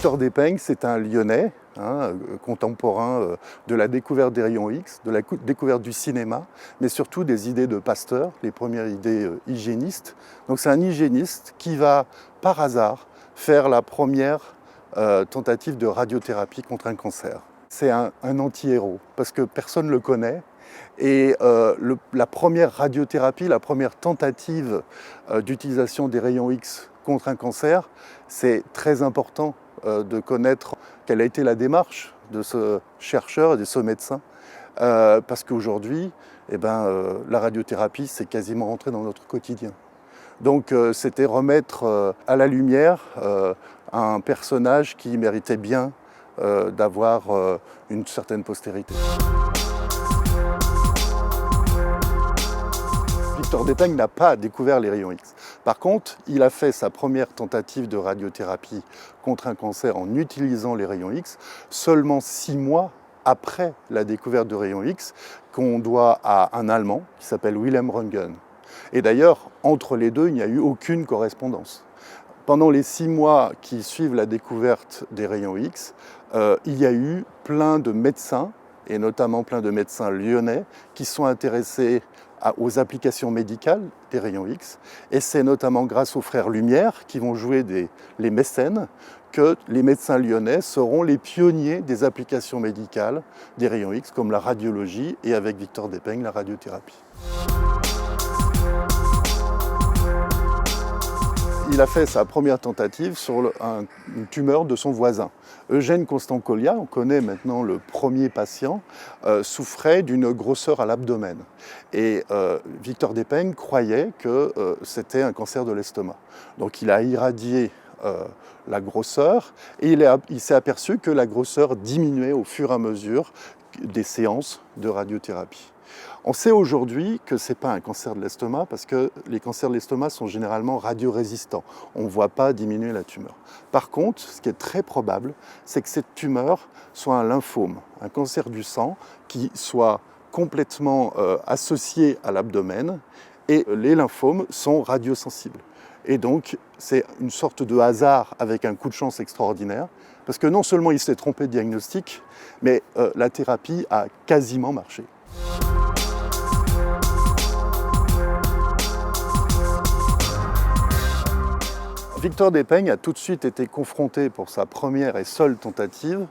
Victor Despeigne, c'est un Lyonnais, contemporain de la découverte des rayons X, de la découverte du cinéma, mais surtout des idées de Pasteur, les premières idées hygiénistes. Donc c'est un hygiéniste qui va, par hasard, faire la première tentative de radiothérapie contre un cancer. C'est un anti-héros, parce que personne ne le connaît. Et la première radiothérapie, la première tentative d'utilisation des rayons X contre un cancer, c'est très important de connaître quelle a été la démarche de ce chercheur et de ce médecin, parce qu'aujourd'hui, la radiothérapie, c'est quasiment rentré dans notre quotidien. Donc c'était remettre à la lumière un personnage qui méritait bien d'avoir une certaine postérité. Victor Despeigne n'a pas découvert les rayons X. Par contre, il a fait sa première tentative de radiothérapie contre un cancer en utilisant les rayons X seulement 6 mois après la découverte de rayons X qu'on doit à un Allemand qui s'appelle Wilhelm Röntgen. Et d'ailleurs, entre les deux, il n'y a eu aucune correspondance. Pendant les 6 mois qui suivent la découverte des rayons X, il y a eu plein de médecins, et notamment plein de médecins lyonnais, qui sont intéressés aux applications médicales des rayons X. Et c'est notamment grâce aux frères Lumière, qui vont jouer les mécènes, que les médecins lyonnais seront les pionniers des applications médicales des rayons X, comme la radiologie et avec Victor Despeigne, la radiothérapie. Il a fait sa première tentative sur une tumeur de son voisin. Eugène Constant Colliat, on connaît maintenant le premier patient, souffrait d'une grosseur à l'abdomen. Et Victor Despeigne croyait que c'était un cancer de l'estomac. Donc il a irradié la grosseur et il s'est aperçu que la grosseur diminuait au fur et à mesure des séances de radiothérapie. On sait aujourd'hui que ce n'est pas un cancer de l'estomac parce que les cancers de l'estomac sont généralement radiorésistants. On ne voit pas diminuer la tumeur. Par contre, ce qui est très probable, c'est que cette tumeur soit un lymphome, un cancer du sang qui soit complètement associé à l'abdomen et les lymphomes sont radiosensibles. Et donc, c'est une sorte de hasard avec un coup de chance extraordinaire parce que non seulement il s'est trompé de diagnostic, mais la thérapie a quasiment marché. Victor Despeigne a tout de suite été confronté pour sa première et seule tentative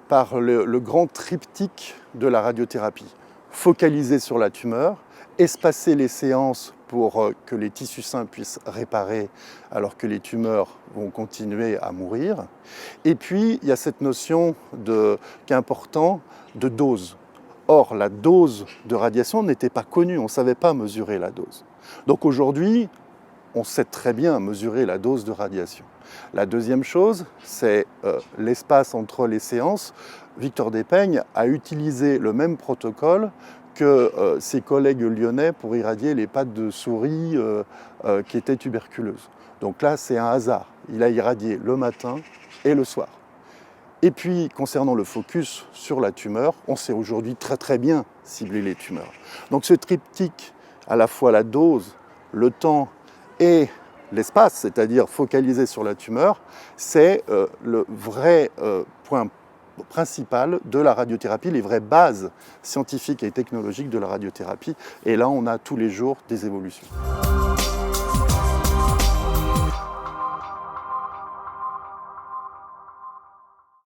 par le grand triptyque de la radiothérapie. Focaliser sur la tumeur, espacer les séances pour que les tissus sains puissent réparer alors que les tumeurs vont continuer à mourir. Et puis, il y a cette notion qui est importante de dose. Or, la dose de radiation n'était pas connue, on ne savait pas mesurer la dose. Donc aujourd'hui, on sait très bien mesurer la dose de radiation. La deuxième chose, c'est l'espace entre les séances. Victor Despeigne a utilisé le même protocole que ses collègues lyonnais pour irradier les pattes de souris qui étaient tuberculeuses. Donc là, c'est un hasard. Il a irradié le matin et le soir. Et puis, concernant le focus sur la tumeur, on sait aujourd'hui très bien cibler les tumeurs. Donc ce triptyque, à la fois la dose, le temps et l'espace, c'est-à-dire focaliser sur la tumeur, c'est le vrai point principal de la radiothérapie, les vraies bases scientifiques et technologiques de la radiothérapie. Et là, on a tous les jours des évolutions.